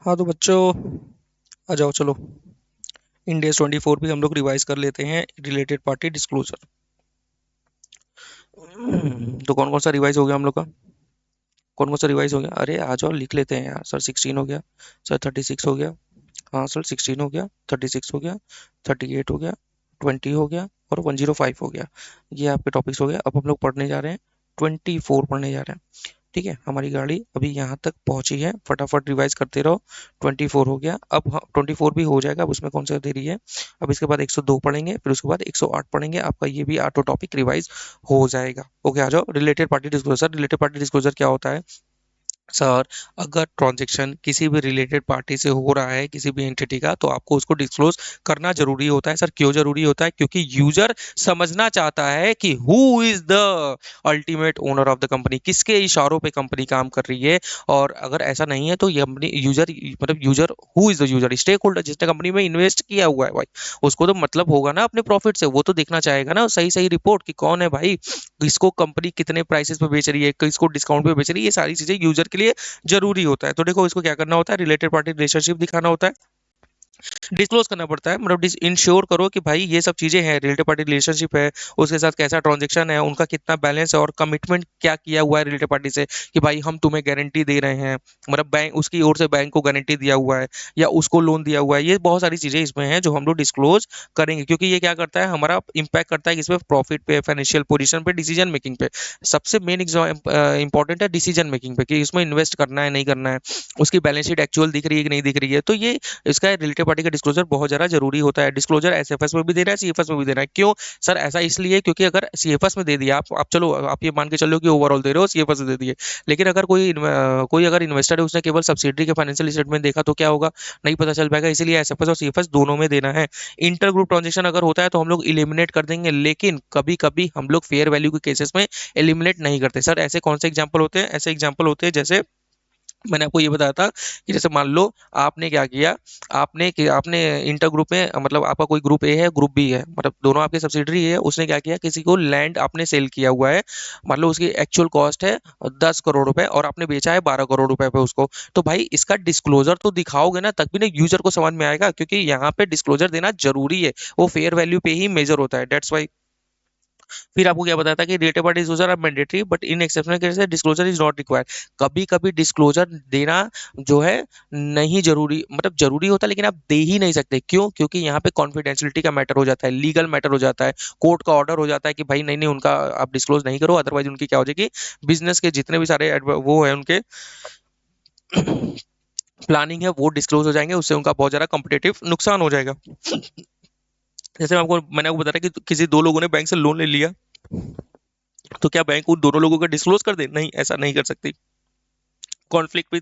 हाँ तो बच्चों, आ जाओ चलो। इंडेक्स 24 भी हम लोग रिवाइज कर लेते हैं, रिलेटेड पार्टी डिस्क्लोजर। तो कौन कौन सा रिवाइज हो गया हम लोग का? कौन कौन सा रिवाइज हो गया? अरे आ जाओ लिख लेते हैं यार। सर 16 हो गया। सर 36 हो गया। हाँ सर 16 हो गया, 36 हो गया, 38 हो गया, 20 हो गया और 105 हो गया। ये आपके टॉपिक्स हो गया। अब हम लोग पढ़ने जा रहे हैं, 24 पढ़ने जा रहे हैं। ठीक है, हमारी गाड़ी अभी यहाँ तक पहुंची है, फटाफट रिवाइज करते रहो। 24 हो गया, अब 24 भी हो जाएगा, अब उसमें कौन सा देरी है। अब इसके बाद 102 पढ़ेंगे, फिर उसके बाद 108 पढ़ेंगे, आपका ये भी आठों टॉपिक रिवाइज हो जाएगा। ओके आ जाओ। Related party disclosure. Related party disclosure क्या होता है सर? अगर ट्रांजैक्शन किसी भी रिलेटेड पार्टी से हो रहा है, किसी भी एंटिटी का, तो आपको उसको डिस्क्लोज करना जरूरी होता है। सर क्यों जरूरी होता है? क्योंकि यूजर समझना चाहता है कि who is the ultimate owner of the company, किसके इशारों पे कंपनी काम कर रही है। और अगर ऐसा नहीं है तो ये अपनी यूजर, मतलब user, who is the user, stake holder, जिसने कंपनी में इन्वेस्ट किया हुआ है भाई, उसको तो मतलब होगा ना अपने प्रॉफिट से। वो तो देखना चाहेगा ना सही सही रिपोर्ट कि कौन है भाई, किसको कंपनी कितने प्राइसेस पे बेच रही है, किसको डिस्काउंट पे बेच रही है। ये सारी चीजें यूजर के लिए जरूरी होता है। तो देखो इसको क्या करना होता है, रिलेटेड पार्टी रिलेशनशिप दिखाना होता है, डिस्क्लोज करना पड़ता है। मतलब इंश्योर करो कि भाई ये सब चीजें हैं, रिलेटेड पार्टी रिलेशनशिप है, उसके साथ कैसा ट्रांजेक्शन है, उनका कितना बैलेंस है और कमिटमेंट क्या किया हुआ है रिलेटेड पार्टी से कि भाई हम तुम्हें गारंटी दे रहे हैं। मतलब बैंक उसकी ओर से बैंक को गारंटी दिया हुआ है या उसको लोन दिया हुआ है। ये बहुत सारी चीजें इसमें हैं जो हम लोग डिस्क्लोज करेंगे, क्योंकि ये क्या करता है, हमारा इंपैक्ट करता है इसमें प्रॉफिट पे, फाइनेंशियल पोजीशन पे, डिसीजन मेकिंग पे। सबसे मेन इंपॉर्टेंट है डिसीजन मेकिंग पे, कि इसमें इन्वेस्ट करना है नहीं करना है, उसकी बैलेंस शीट एक्चुअल दिख रही है कि नहीं दिख रही है। तो ये इसका रिलेटेड पार्टी का डिस्क्लोजर बहुत ज़्यादा जरूरी होता है। डिस्क्लोजर एसएफएस में भी देना है, सीएफएस में भी देना है। क्यों सर? ऐसा इसलिए क्योंकि अगर सीएफएस में दे दिया आप चलो आप ये मान के चलो कि ओवरऑल दे रहे हो, सीएफएस में दे दिए, लेकिन अगर कोई अगर इन्वेस्टर है, उसने केवल सब्सिडरी के फाइनेंशियल स्टेटमेंट देखा तो क्या होगा, नहीं पता चल पाएगा। इसीलिए एसएफएस और सीएफएस दोनों में देना है। इंटर ग्रुप ट्रांजेक्शन अगर होता है तो हम लोग इलिमिनेट कर देंगे, लेकिन कभी कभी हम लोग फेयर वैल्यू के केसेस में एलिमिनेट नहीं करते। सर ऐसे कौन से एग्जाम्पल होते हैं? ऐसे एग्जाम्पल होते हैं जैसे मैंने आपको ये बताया था कि जैसे मान लो आपने क्या किया, आपने इंटर ग्रुप में, मतलब आपका कोई ग्रुप ए है, ग्रुप बी है, मतलब दोनों आपके सब्सिडरी है। उसने क्या किया, किसी को लैंड आपने सेल किया हुआ है, मान लो उसकी एक्चुअल कॉस्ट है 10 करोड़ रुपए और आपने बेचा है 12 करोड़ रुपए पे उसको। तो भाई इसका डिस्क्लोजर तो दिखाओगे ना, तब भी ना यूजर को समझ में आएगा, क्योंकि यहाँ पे डिस्क्लोजर देना जरूरी है। वो फेयर वैल्यू पे ही मेजर होता है, डेट्स वाई। फिर आपको क्या बताया था कि related party disclosure are mandatory but in exceptional cases disclosure is not required. कभी कभी डिस्क्लोजर देना जो है नहीं जरूरी, मतलब जरूरी होता है, लेकिन आप दे ही नहीं सकते। क्यों? क्योंकि यहाँ पे कॉन्फिडेंशियलिटी का मैटर हो जाता है, लीगल मैटर हो जाता है, कोर्ट का ऑर्डर हो जाता है कि भाई नहीं नहीं उनका आप डिस्क्लोज नहीं करो, अदरवाइज उनकी क्या हो जाएगी, बिजनेस के जितने भी सारे वो है उनके प्लानिंग है वो डिस्क्लोज हो जाएंगे, उससे उनका बहुत ज्यादा कॉम्पिटेटिव नुकसान हो जाएगा। जैसे मैंने आपको बताया कि किसी दो लोगों ने बैंक से लोन ले लिया, तो क्या बैंक उन दोनों लोगों का डिस्क्लोज कर दे? नहीं, ऐसा नहीं कर सकती। Conflict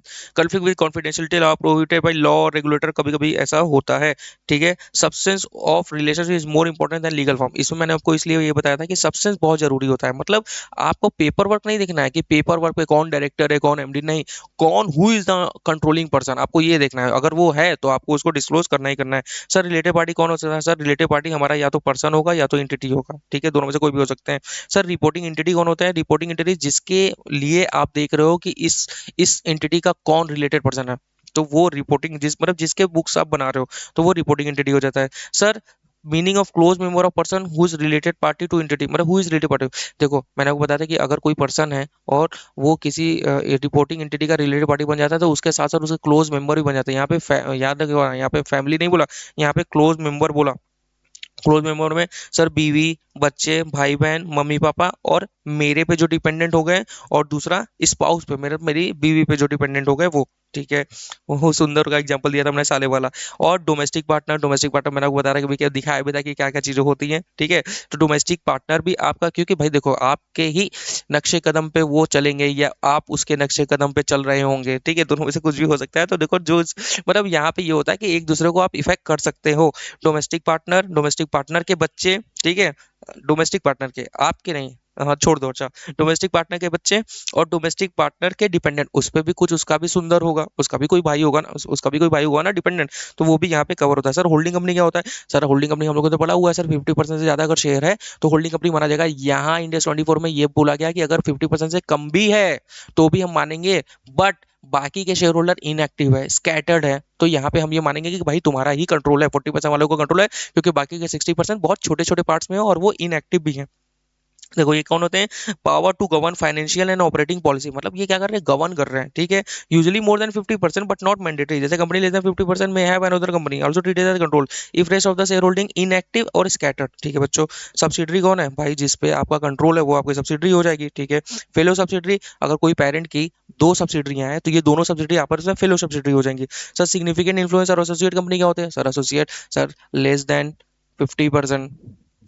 with confidentiality law prohibited by law और रेगुलेटर, कभी कभी ऐसा होता है। ठीक है, substance of relationship is more important than legal form. इसमें मैंने आपको इसलिए ये बताया था कि सब्सटेंस बहुत जरूरी होता है। मतलब आपको पेपर वर्क नहीं देखना है कि पेपर वर्क पे कौन डायरेक्टर है कौन एमडी, नहीं, कौन who is the controlling person, आपको ये देखना है। अगर वो है तो आपको उसको डिस्क्लोज करना ही करना है। सर रिलेटेड पार्टी कौन हो सकता है? सर रिलेटेड पार्टी हमारा या तो पर्सन होगा या तो इंटिटी होगा। ठीक है, दोनों में से कोई भी हो सकते हैं। सर रिपोर्टिंग इंटिटी कौन होता है? रिपोर्टिंग इंटिटी जिसके लिए आप देख रहे हो कि इस एंटिटी का कौन रिलेटेड पर्सन है, तो वो रिपोर्टिंग, जिस मतलब जिसके बुक्स आप बना रहे हो, तो वो रिपोर्टिंग एंटिटी हो जाता है। Sir meaning of close member of person who is related party to entity, मतलब हु इज रिलेटेड पार्टी। देखो मैंने आपको बताया था कि अगर कोई पर्सन है और वो किसी रिपोर्टिंग एंटिटी का रिलेटेड पार्टी बन जाता है, तो उसके साथ साथ उसके क्लोज मेंबर भी बन जाते हैं। यहाँ पे याद रखिएगा, यहाँ पे फैमिली नहीं बोला, यहाँ पे क्लोज मेंबर बोला। क्लोज मेंबर में सर बीवी, बच्चे, भाई बहन, मम्मी पापा और मेरे पे जो डिपेंडेंट हो गए, और दूसरा स्पाउस पे, मेरी बीवी पे जो डिपेंडेंट हो गए वो। ठीक है, वो सुंदर का एग्जांपल दिया था मैंने, साले वाला। और डोमेस्टिक पार्टनर मैंने आपको बता रहा है कि भाई क्या दिखाया भी था कि क्या क्या चीजें होती हैं। ठीक है, तो डोमेस्टिक पार्टनर भी आपका, क्योंकि भाई देखो आपके ही नक्शे कदम पे वो चलेंगे या आप उसके नक्शे कदम पे चल रहे होंगे। ठीक है, दोनों में से कुछ भी हो सकता है। तो देखो जो मतलब यहाँ पे ये होता है कि एक दूसरे को आप इफेक्ट कर सकते हो। डोमेस्टिक पार्टनर के बच्चे, ठीक है, डोमेस्टिक पार्टनर के, आपके नहीं, हाँ छोड़ दो, अच्छा, डोमेस्टिक पार्टनर के बच्चे और डोमेस्टिक पार्टनर के डिपेंडेंट, उस पे भी कुछ, उसका भी सुंदर होगा, उसका भी कोई भाई होगा ना, उसका भी कोई भाई होगा ना डिपेंडेंट, तो वो भी यहाँ पे कवर होता है। सर होल्डिंग कंपनी क्या होता है? सर होल्डिंग कंपनी हम लोगों को तो पढ़ा हुआ है सर, 50% से ज्यादा अगर शेयर है तो होल्डिंग कंपनी माना जाएगा। यहाँ इंडेक्स 24 में ये बोला गया कि अगर 50% से कम भी है तो भी हम मानेंगे, बट बाकी के शेयर होल्डर इनएक्टिव है, स्कैटर्ड है, तो यहाँ पे हम ये मानेंगे कि भाई तुम्हारा ही कंट्रोल है, 40% वालों को कंट्रोल है, क्योंकि बाकी के 60% बहुत छोटे छोटे पार्ट्स में है और वो इनएक्टिव भी है। देखो ये कौन होते हैं, power to govern financial and operating policy, मतलब ये क्या कर रहे हैं, गवर्न कर रहे हैं, ठीक है। Usually more than 50% but not mandatory, जैसे कंपनी लेस देन 50% में have another company also treated as control if rest of the share holding inactive और स्कैटर्ड, ठीक है बच्चों। सब्सिडरी कौन है भाई, जिस पे आपका कंट्रोल है वो आपकी सब्सिडरी हो जाएगी, ठीक है। फेलो सब्सिडरी, अगर कोई पेरेंट की दो सब्सिडरियां हैं तो ये दोनों सब्सिडरी आपस में फेलो सब्सिडरी हो जाएंगी। सर सिग्निफिकेंट इन्फ्लुएंस और एसोसिएट कंपनी क्या होते हैं, sir associate, sir less than 50%,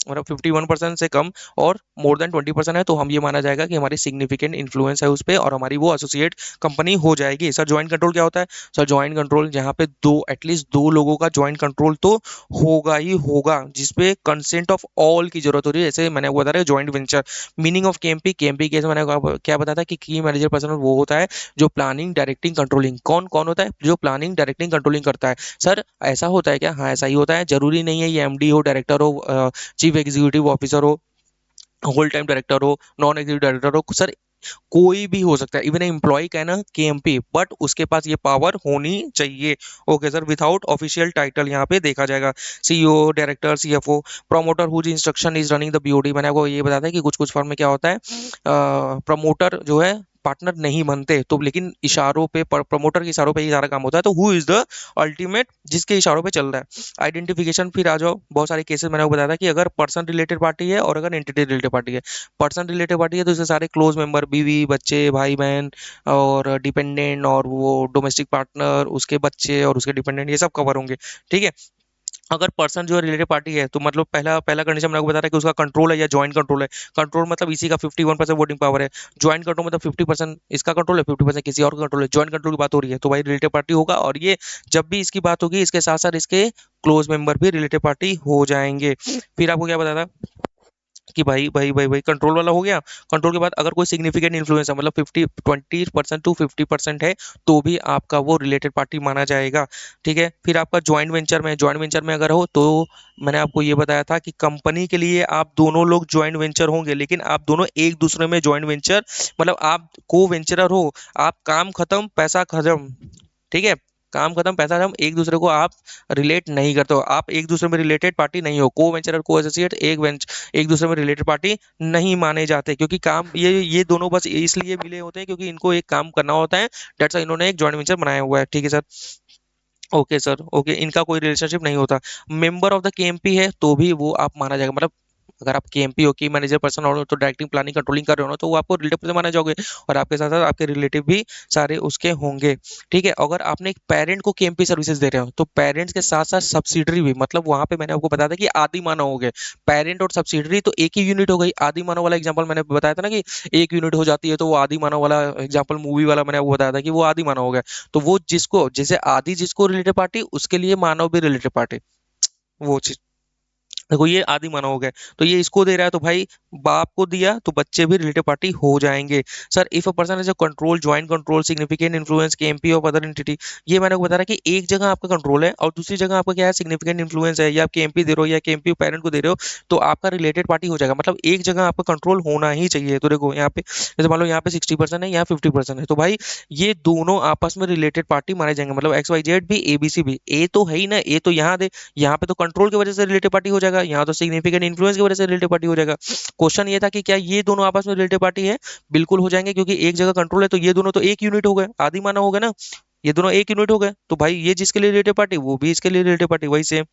मतलब 51% से कम और मोर देन 20% है तो हम ये माना जाएगा कि हमारी सिग्निफिकेंट इन्फ्लुएंस है उस पर और हमारी वो एसोसिएट कंपनी हो जाएगी। सर ज्वाइंट कंट्रोल क्या होता है, सर ज्वाइंट कंट्रोल जहाँ पे दो एटलीस्ट दो लोगों का ज्वाइंट कंट्रोल तो होगा ही होगा, जिसपे कंसेंट ऑफ ऑल की जरूरत हो रही है, जैसे मैंने वो बता रहा है joint venture. Meaning of KMP, KMP case मैंने क्या बताया था कि की मैनेजर पर्सन वो होता है जो प्लानिंग डायरेक्टिंग कंट्रोलिंग, कौन कौन होता है जो प्लानिंग डायरेक्टिंग कंट्रोलिंग करता है। सर ऐसा होता है क्या, हाँ ऐसा ही होता है, जरूरी नहीं है ये एमडी हो, डायरेक्टर हो, चीफ एग्जीक्यूटिव ऑफिसर हो, होल टाइम डायरेक्टर हो, नॉन एग्जीक्यूटिव डायरेक्टर हो, सर कोई भी हो सकता है, इवन एम्प्लॉय का है ना केएमपी, बट उसके पास ये पावर होनी चाहिए। Okay sir, without official title यहाँ पे देखा जाएगा, CEO, director, CFO, promoter whose instruction is running the BOD. मैंने आपको ये बताया था कि कुछ कुछ फर्म में क्या होता है, प्रमोटर जो है पार्टनर नहीं बनते तो, लेकिन इशारों पे प्रमोटर के इशारों पे ही सारा काम होता है, तो हु इज द अल्टीमेट जिसके इशारों पे चल रहा है। आइडेंटिफिकेशन, फिर आ जाओ, बहुत सारे केसेस मैंने आपको बताया था कि अगर पर्सन रिलेटेड पार्टी है और अगर एंटिटी रिलेटेड पार्टी है। पर्सन रिलेटेड पार्टी है तो इससे सारे क्लोज मेंबर, बीवी बच्चे भाई बहन और डिपेंडेंट और वो डोमेस्टिक पार्टनर, उसके बच्चे और उसके डिपेंडेंट, ये सब कवर होंगे, ठीक है। अगर पर्सन जो है रिलेटेड पार्टी है तो मतलब पहला पहला कंडीशन मैंने आपको बता रहा है कि उसका कंट्रोल है या ज्वाइंट कंट्रोल है। कंट्रोल मतलब इसी का 51% वोटिंग पावर है, ज्वाइंट कंट्रोल मतलब 50% इसका कंट्रोल है, 50% किसी और का कंट्रोल है, ज्वाइंट कंट्रोल की बात हो रही है तो भाई रिलेटेड पार्टी होगा। और ये जब भी इसकी बात होगी इसके साथ साथ इसके क्लोज मेंबर भी रिलेटेड पार्टी हो जाएंगे। फिर आपको क्या बताया था कि भाई कंट्रोल वाला हो गया। कंट्रोल के बाद अगर कोई सिग्निफिकेंट इन्फ्लुएंस है, मतलब 20% टू 50% है, तो भी आपका वो रिलेटेड पार्टी माना जाएगा, ठीक है। फिर आपका ज्वाइंट वेंचर में अगर हो तो मैंने आपको ये बताया था कि कंपनी के लिए आप दोनों लोग ज्वाइंट वेंचर होंगे, लेकिन आप दोनों एक दूसरे में ज्वाइंट वेंचर, मतलब आप को वेंचरर हो, आप काम खत्म पैसा खत्म, ठीक है। काम खत्म पैसा खत्म, एक दूसरे को आप रिलेट नहीं करते हो, आप एक दूसरे में रिलेटेड पार्टी नहीं हो, को वेंचर और को एसोसिएट एक दूसरे में रिलेटेड पार्टी नहीं माने जाते, क्योंकि काम ये दोनों बस इसलिए मिले होते हैं क्योंकि इनको एक काम करना होता है, डेट्स इन्होंने एक जॉइंट वेंचर बनाया हुआ है, ठीक है सर। ओके सर, ओके, इनका कोई रिलेशनशिप नहीं होता। मेंबर ऑफ द केएमपी है तो भी वो आप माना जाएगा, मतलब अगर आप केएमपी हो, की मैनेजर पर्सन हो तो डायरेक्टिंग प्लानिंग कंट्रोलिंग कर रहे हो ना, तो वो आपको रिलेटिव माना जाओगे और आपके साथ साथ आपके रिलेटिव भी सारे उसके होंगे, ठीक है। अगर आपने एक पेरेंट को केएमपी सर्विसेज दे रहे हो तो पेरेंट्स के साथ साथ सब्सिडरी भी, मतलब वहां पे मैंने आपको बताया था कि आदि मानव हो गए, पेरेंट और सब्सिडरी तो एक ही यूनिट हो गई। आदि मानव वाला एग्जाम्पल मैंने बताया था ना कि एक यूनिट हो जाती है तो वो आदि मानव वाला एग्जाम्पल मूवी वाला मैंने आपको बताया था कि वो आदि मानव हो गया। तो वो जिसको जैसे आदि जिसको रिलेटेड पार्टी उसके लिए मानव भी रिलेटेड पार्टी, वो चीज। देखो ये आदि मानव हो गए, तो ये इसको दे रहा है तो भाई बाप को दिया तो बच्चे भी रिलेटेड पार्टी हो जाएंगे। Sir if a person is a control joint control significant influence KMP of other entity, ये मैंने आपको बता रहा कि एक जगह आपका कंट्रोल है और दूसरी जगह आपका क्या है, सिग्निफिकेंट इन्फ्लुएंस है, या आप केएमपी दे रहे हो या केएमपी पेरेंट को दे रहे हो, तो आपका रिलेटेड पार्टी हो जाएगा, मतलब एक जगह आपका कंट्रोल होना ही चाहिए। तो देखो यहाँ पे जैसे मान लो यहाँ पे 60% है, यहाँ 50% है, तो भाई ये दोनों आपस में रिलेटेड पार्टी माने जाएंगे, मतलब एक्स वाई जेड भी एबीसी भी, ए तो है ही ना, ए तो यहाँ दे, यहाँ पे तो कंट्रोल की वजह से रिलेटेड पार्टी हो जाएगा, यहाँ तो सिग्निफिकेंट इन्फ्लुएंस की वजह से रिलेटेड पार्टी हो जाएगा। क्वेश्चन ये था कि क्या ये दोनों आपस में रिलेटेड पार्टी है, बिल्कुल हो जाएंगे, क्योंकि एक जगह कंट्रोल है तो ये दोनों तो एक यूनिट हो गए, आदि माना हो गया ना, ये दोनों एक यूनिट हो गए, तो भाई ये जिसके लिए रिलेटेड पार्टी वो भी इसके लिए रिलेटेड पार्टी, वही सेम।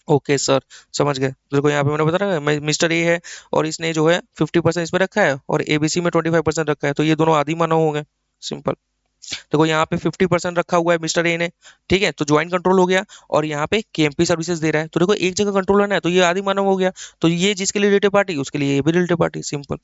ओके सर, समझ गए। देखो यहाँ पे मैंने बता रहा है मिस्टर ए है और इसने जो है 50% इस पे रखा है और एबीसी में 25% रखा है, तो ये दोनों आदि मानव हो गए, सिंपल। देखो यहाँ पे 50% रखा हुआ है मिस्टर ए ने, ठीक है, तो ज्वाइंट कंट्रोल हो गया, और यहाँ पे केएमपी सर्विसेज दे रहा है, तो देखो एक जगह कंट्रोल है ना, तो ये आदि मानव हो गया, तो ये जिसके लिए रिलेटेड पार्टी उसके लिए ये भी related party, simple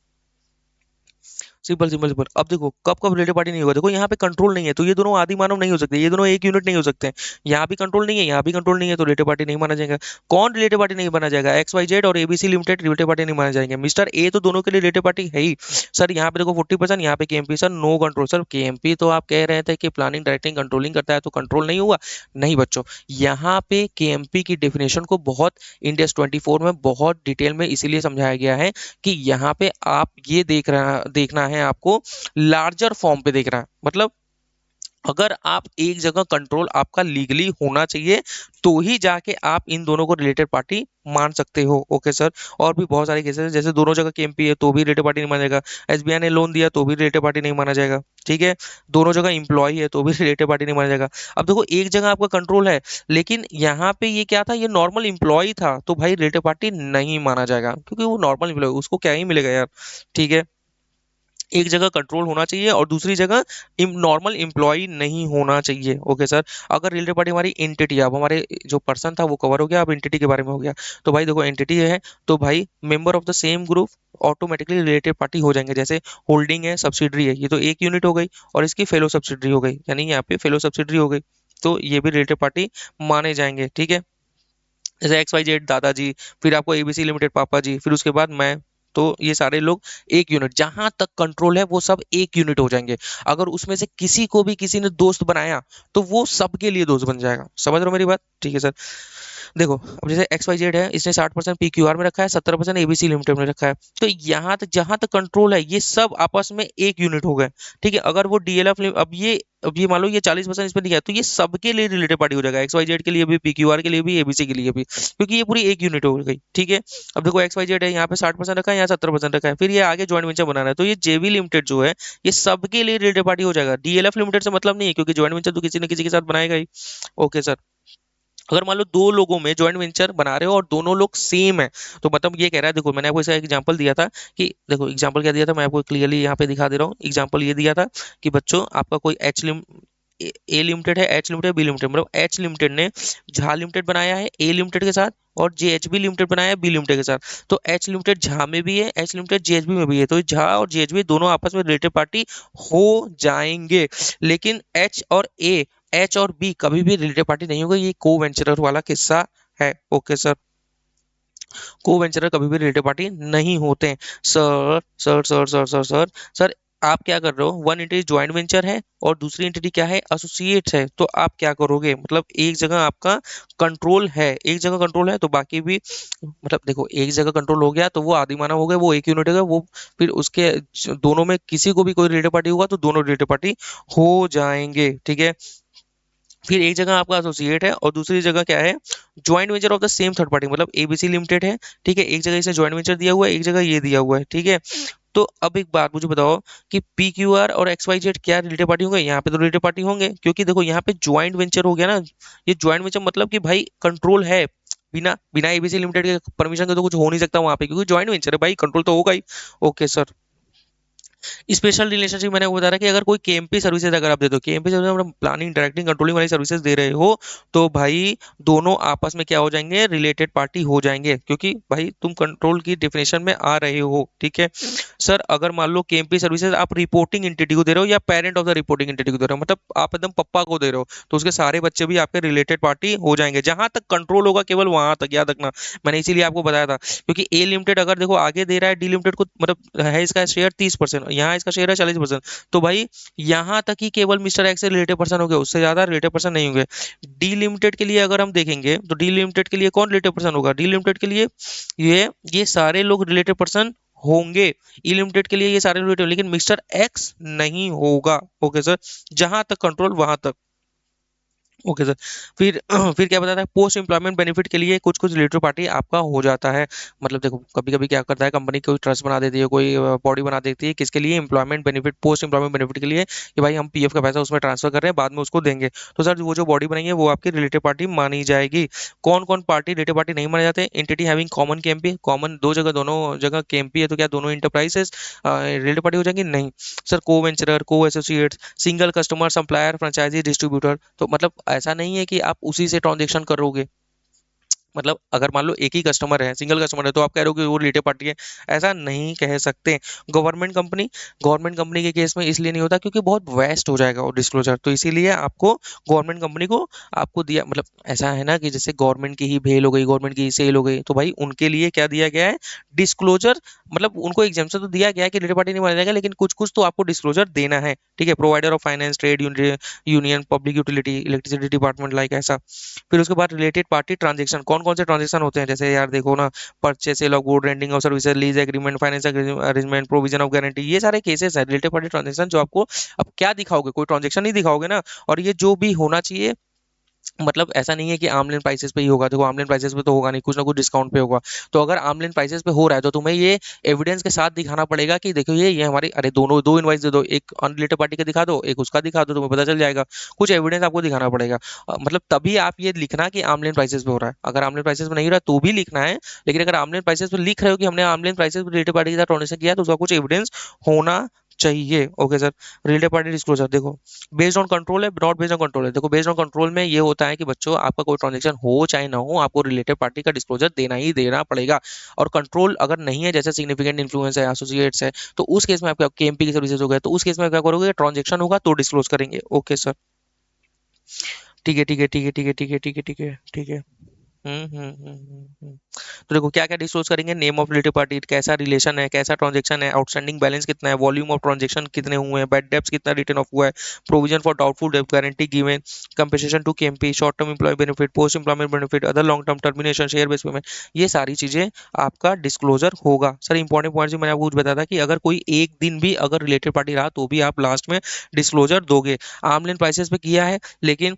simple simple simple. अब देखो कब कब रिलेटेड पार्टी नहीं होगा, देखो यहाँ पे कंट्रोल नहीं है तो ये दोनों आदि मानव नहीं हो सकते, ये दोनों एक यूनिट नहीं हो सकते हैं। यहाँ भी कंट्रोल नहीं है, यहाँ भी कंट्रोल नहीं है, तो रिलेटेड पार्टी नहीं माना जाएगा। कौन रिलेटेड पार्टी नहीं माना जाएगा, एक्स वाई जेड और एबीसी लिमिटेड रिलेटेड पार्टी नहीं माना जाएंगे। मिस्टर ए तो दोनों के लिए रिलेटेड पार्टी है ही। सर यहाँ पे देखो 40%, यहाँ पे KMP, sir no control, sir KMP तो आप कह रहे थे कि प्लानिंग डायरेक्टिंग कंट्रोलिंग करता है तो कंट्रोल नहीं हुआ, नहीं बच्चों। यहाँ पे केएमपी की डेफिनेशन को बहुत इंडेक्स 24 में बहुत डिटेल में इसीलिए समझाया गया है कि यहाँ पे आप ये देखना है आपको, लार्जर फॉर्म पे देख रहा है, मतलब अगर आप एक जगह कंट्रोल आपका लीगली होना चाहिए तो ही जाके आप इन दोनों को रिलेटेड पार्टी मान सकते हो। Okay sir. और भी बहुत सारे केसेस हैं, जैसे दोनों जगह केएमपी है तो भी रिलेटेड पार्टी नहीं माना जाएगा, एसबीआई ने लोन दिया तो भी रिलेटेड पार्टी नहीं माना जाएगा। ठीक है। दोनों जगह इंप्लॉय है तो भी रिलेटेड पार्टी नहीं माना जाएगा। अब देखो एक जगह आपका कंट्रोल है, लेकिन यहाँ पे ये क्या था, ये नॉर्मल इंप्लॉय था, तो भाई रिलेटेड पार्टी नहीं माना जाएगा, क्योंकि वो नॉर्मल इंप्लॉय, उसको क्या ही मिलेगा यार। ठीक है। एक जगह कंट्रोल होना चाहिए और दूसरी जगह नॉर्मल एम्प्लॉय नहीं होना चाहिए। Okay sir. अगर रिलेटेड पार्टी हमारी एंटिटी, अब हमारे जो पर्सन था वो कवर हो गया, अब एंटिटी के बारे में हो गया। तो भाई देखो एंटिटी है तो भाई member of the same group automatically related party हो जाएंगे। जैसे होल्डिंग है, सब्सिडरी है, ये तो एक यूनिट हो गई, और इसकी फेलो सब्सिडरी हो गई, यानी यहाँ पे फेलो सब्सिडरी हो गई, तो ये भी रिलेटेड पार्टी माने जाएंगे। ठीक है। जैसे एक्स वाई जेड दादाजी, फिर आपको एबीसी लिमिटेड पापा जी, फिर उसके बाद मैं, तो ये सारे लोग एक यूनिट, जहां तक कंट्रोल है वो सब एक यूनिट हो जाएंगे। अगर उसमें से किसी को भी किसी ने दोस्त बनाया तो वो सबके लिए दोस्त बन जाएगा। समझ रहे हो मेरी बात? ठीक है सर। देखो अब जैसे एक्स वाई जेड है, इसने 60% पीक्यूआर में रखा है, 70% एबीसी लिमिटेड में रखा है, तो यहाँ तक जहां तक कंट्रोल है ये सब आपस में एक यूनिट हो गए। ठीक है। अगर वो डीएलएफ, अब ये मान लो ये 40% इसमें दिया है, तो ये सबके लिए रिलेटेड पार्टी हो जाएगा, एक्स वाई जेड के लिए भी, पीक्यूआर के लिए भी, एबीसी के लिए भी, क्योंकि ये पूरी एक यूनिट हो गई। ठीक है। अब देखो एक्स वाई जेड है, यहाँ पे 60% रखा है, यहाँ 70% रखा है, फिर ये आगे ज्वाइंट वेंचर बना रहा है, तो ये जेवी लिमिटेड जो है ये सबके लिए रिलेटेड पार्टी हो जाएगा। डीएलएफ लिमिटेड से मतलब नहीं है, क्योंकि ज्वाइंट वेंचर तो किसी न किसी के साथ बनाएगा ही। Okay sir. अगर मान लो दो लोगों में जॉइंट वेंचर बना रहे हो और दोनों लोग सेम है, तो मतलब ये कह रहा है, देखो मैंने आपको इसका एग्जांपल दिया था कि, देखो एग्जांपल क्या दिया था, मैं आपको क्लियरली यहाँ पे दिखा दे रहा हूँ। एग्जांपल ये दिया था कि बच्चों आपका कोई ए लिमिटेड है, एच लिमिटेड, बी लिमिटेड, मतलब एच लिमिटेड ने झा लिमिटेड बनाया है ए लिमिटेड के साथ, और जेएचबी लिमिटेड बनाया है बी लिमिटेड के साथ। तो एच लिमिटेड झा में भी है, एच लिमिटेड जेएचबी में भी है, तो झा और जेएचबी दोनों आपस में रिलेटेड पार्टी हो जाएंगे। लेकिन एच और बी कभी भी रिलेटेड पार्टी नहीं होगा, ये को वेंचरर वाला किस्सा है। Okay sir. को वेंचरर कभी भी रिलेटेड पार्टी नहीं होते हैं। Sir sir sir sir sir sir sir, आप क्या कर रहे हो, वन एंटिटी ज्वाइंट वेंचर है और दूसरी एंटिटी क्या है, एसोसिएट्स है, तो आप क्या करोगे, मतलब एक जगह आपका कंट्रोल है, एक जगह कंट्रोल है तो बाकी भी, मतलब देखो एक जगह कंट्रोल हो गया तो वो आदि मानव हो गए, वो एक यूनिट हो गया, वो फिर उसके दोनों में किसी को भी कोई रिलेटेड पार्टी होगा तो दोनों रिलेटेड पार्टी हो जाएंगे। ठीक है। फिर एक जगह आपका एसोसिएट है और दूसरी जगह क्या है, joint venture of the same third party, मतलब एबीसी लिमिटेड है। ठीक है। एक जगह इसे ज्वाइंट वेंचर दिया हुआ है, एक जगह ये दिया हुआ है। ठीक है। तो अब एक बात मुझे बताओ कि पी क्यू आर और एक्स वाई जेड क्या रिलेटेड पार्टी होंगे, यहाँ पे तो रिलेटेड पार्टी होंगे, क्योंकि देखो यहाँ पे ज्वाइंट वेंचर हो गया ना। ये ज्वाइंट वेंचर मतलब कि भाई कंट्रोल है, बिना बिना एबीसी लिमिटेड के परमिशन के तो कुछ हो नहीं सकता वहां पे, क्योंकि ज्वाइंट वेंचर है भाई, कंट्रोल तो होगा ही। Okay sir. स्पेशल रिलेशनशिप मैंने वो बता रहा कि अगर कोई केएमपी सर्विसेज अगर आप दे दो, केएमपी सर्विस मतलब प्लानिंग डायरेक्टिंग कंट्रोलिंग वाली सर्विसेज दे रहे हो, तो भाई दोनों आपस में क्या हो जाएंगे, रिलेटेड पार्टी हो जाएंगे, क्योंकि भाई तुम कंट्रोल की डेफिनेशन में आ रहे हो। ठीक है। सर अगर मान लो केएमपी सर्विसेज आप रिपोर्टिंग एंटिटी को दे रहे हो या parent of the reporting entity को दे रहे हो, मतलब आप एकदम पप्पा को दे रहे हो, तो उसके सारे बच्चे भी आपके रिलेटेड पार्टी हो जाएंगे, जहां तक कंट्रोल होगा केवल वहां तक, याद रखना। मैंने इसीलिए आपको बताया था, क्योंकि ए लिमिटेड अगर देखो आगे दे रहा है डी लिमिटेड को, मतलब है इसका शेयर 30%, यहाँ इसका शेयर है 40%, तो भाई यहाँ तक ही केवल मिस्टर एक्स से रिलेटेड पर्सन हो गए, उससे ज्यादा रिलेटेड पर्सन नहीं होंगे। डी लिमिटेड के लिए अगर हम देखेंगे तो डी लिमिटेड के लिए कौन रिलेटेड पर्सन होगा, डी लिमिटेड के लिए ये सारे लोग रिलेटेड पर्सन होंगे। ई लिमिटेड के लिए ये सारे रिलेटेड, लेकिन मिस्टर एक्स नहीं होगा। Okay sir. जहां तक कंट्रोल वहां तक। Okay sir. फिर फिर क्या बताता है, पोस्ट एम्प्लॉयमेंट बेनिफिट के लिए कुछ कुछ रिलेटेड पार्टी आपका हो जाता है। मतलब देखो कभी कभी क्या करता है कंपनी, कोई ट्रस्ट बना देती है, कोई बॉडी बना देती है, किसके लिए, employment benefit, post employment benefit के लिए, कि भाई हम पीएफ का पैसा उसमें ट्रांसफर कर रहे हैं, बाद में उसको देंगे, तो सर वो जो बॉडी बनेंगे वो आपकी रिलेटेड पार्टी मानी जाएगी। कौन कौन पार्टी रिलेटेड पार्टी नहीं माने जाते, entity having common KMP, common दो जगह, दोनों जगह केएमपी है, तो क्या दोनों इंटरप्राइजेस रिलेटेड पार्टी हो जाएंगी, नहीं। Sir co venturer, co associates, single customer, supplier, franchisee, distributor, तो मतलब ऐसा नहीं है कि आप उसी से ट्रांजेक्शन करोगे, मतलब अगर मान लो एक ही कस्टमर है, सिंगल कस्टमर है, तो आप कह रहे हो कि वो रिलेटेड पार्टी है, ऐसा नहीं कह सकते। गवर्नमेंट कंपनी के केस में इसलिए नहीं होता क्योंकि बहुत वेस्ट हो जाएगा वो डिस्क्लोजर, तो इसीलिए आपको गवर्नमेंट कंपनी को आपको दिया, मतलब ऐसा है ना कि जैसे गवर्नमेंट की ही भेल हो गई, गवर्नमेंट की सेल हो गई, तो भाई उनके लिए क्या दिया गया है, डिस्क्लोजर, मतलब उनको एग्जाम्पशन तो दिया गया है कि रिलेटेड पार्टी नहीं माना जाएगा, लेकिन कुछ कुछ तो आपको डिस्क्लोजर देना है। ठीक है। Provider of finance, trade union, public utility, electricity department, like ऐसा। फिर उसके बाद रिलेटेड पार्टी ट्रांजेक्शन, कौन कौन से ट्रांजेक्शन होते हैं, जैसे यार देखो ना, purchase, sale of good, renting of services, lease agreement, finance arrangement, provision of guarantee, ये सारे केसेस है रिलेटेड पार्टी ट्रांजेक्शन जो आपको, अब क्या दिखाओगे, कोई ट्रांजेक्शन नहीं दिखाओगे ना। और ये जो भी होना चाहिए, मतलब ऐसा नहीं है कि आमलाइन प्राइसेस पे ही होगा, देखो आमलाइन प्राइसेस पे तो होगा नहीं, कुछ ना कुछ डिस्काउंट पे होगा। तो अगर आमलाइन प्राइसेस पे हो रहा है तो तुम्हें ये एविडेंस के साथ दिखाना पड़ेगा कि देखो ये हमारी, अरे दोनों दो इनवाइस दे दो, एक अनरिलेटेड पार्टी का दिखा दो, एक उसका दिखा दो, तुम्हें पता चल जाएगा। कुछ एविडेंस आपको दिखाना पड़ेगा। मतलब तभी आप ये लिखना कि आमलाइन प्राइसेस पे हो रहा है। अगर आमलाइन प्राइसेस पे नहीं हो रहा है तो भी लिखना है, लेकिन अगर आमलाइन प्राइसेस पे लिख रहे हो कि हमने आमलाइन प्राइसेस पे रिलेटेड पार्टी के साथ ट्रांजेक्शन किया है, तो उसका कुछ एविडेंस होना चाहिए। Okay sir. Related party disclosure देखो, बेस्ड ऑन कंट्रोल है, नॉट बेस्ड ऑन कंट्रोल है। देखो बेस्ड ऑन कंट्रोल में ये होता है कि बच्चों आपका कोई ट्रांजेक्शन हो चाहे ना हो, आपको रिलेटेड पार्टी का डिस्क्लोजर देना ही देना पड़ेगा। और कंट्रोल अगर नहीं है, जैसे सिग्निफिकेंट इन्फ्लुएंस है, एसोसिएट्स है, तो उस केस में आपका केएमपी की सर्विसेज हो गया, तो उस केस में क्या करोगे, ट्रांजेक्शन होगा तो डिस्क्लोज करेंगे। Okay sir. ठीक है, ठीक है, ठीक है, ठीक है, ठीक है, ठीक है, ठीक है, ठीक है। तो देखो क्या क्या डिस्क्लोज करेंगे, नेम ऑफ रिलेटेड पार्टी, कैसा रिलेशन है, कैसा ट्रांजेक्शन है, आउटस्टैंडिंग बैलेंस कितना है, वॉल्यूम ऑफ ट्रांजेक्शन कितने हुए हैं, बैड डेब्ट्स कितना रिटर्न ऑफ हुआ है, प्रोविजन फॉर डाउटफुल डेब्ट, guarantee given, compensation to KMP, short term employee benefit, post employment benefit, other long term termination, share base payment, ये सारी चीजें आपका डिस्क्लोजर होगा। सर इंपॉर्टेंट पॉइंट मैंने आपको कुछ बताया था कि अगर कोई एक दिन भी अगर रिलेटेड पार्टी रहा तो भी आप लास्ट में डिस्क्लोजर दोगे। आर्मलेन प्राइसेस पे किया है, लेकिन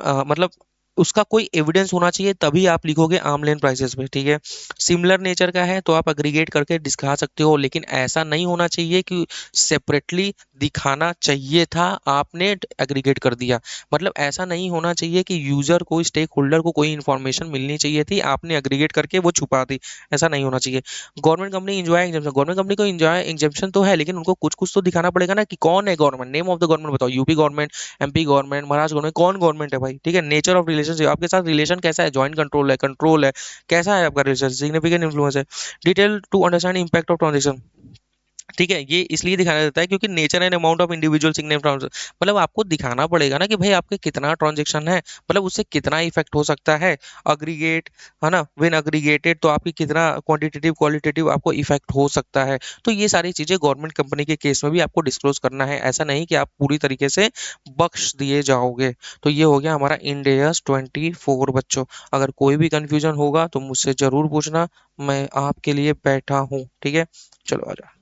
मतलब उसका कोई एविडेंस होना चाहिए, तभी आप लिखोगे आर्मलेन प्राइसेस पे। ठीक है। सिमिलर नेचर का है तो आप एग्रीगेट करके दिखा सकते हो, लेकिन ऐसा नहीं होना चाहिए कि सेपरेटली दिखाना चाहिए था, आपने एग्रीगेट कर दिया। मतलब ऐसा नहीं होना चाहिए कि यूजर को, स्टेक होल्डर को कोई इन्फॉर्मेशन मिलनी चाहिए थी, आपने एग्रीगेट करके वो छुपा दी। ऐसा नहीं होना चाहिए। Government company enjoy exemption, government company को इंजॉय एग्जामेशन तो है, लेकिन उनको कुछ कुछ तो दिखाना पड़ेगा ना कि कौन है government, name of the government बताओ, UP government, MP government, Maharashtra government, कौन गवर्नमेंट है भाई। ठीक है। नेचर ऑफ रिलेशनशिप, आपके साथ रिलेशन कैसा है, जॉइंट कंट्रोल है, कैसा है आपका रिलेशन, सिग्निफिकेंट इन्फ्लुएंस है, detail to understand impact of transaction. ठीक है। ये इसलिए दिखाना देता है क्योंकि nature and amount of individual significant transaction, मतलब आपको दिखाना पड़ेगा ना कि भाई आपके कितना ट्रांजेक्शन है, मतलब उससे कितना इफेक्ट हो सकता है। अग्रीगेट, है ना, व्हेन अग्रीगेटेड, तो आपकी कितना क्वांटिटेटिव क्वालिटेटिव आपको इफेक्ट हो सकता है। तो ये सारी चीजें गवर्नमेंट कंपनी के केस में भी आपको डिस्क्लोज करना है, ऐसा नहीं कि आप पूरी तरीके से बख्श दिए जाओगे। तो ये हो गया हमारा इंड एस 24 बच्चों। अगर कोई भी कंफ्यूजन होगा तो मुझसे जरूर पूछना, मैं आपके लिए बैठा हूँ। ठीक है। चलो आजा।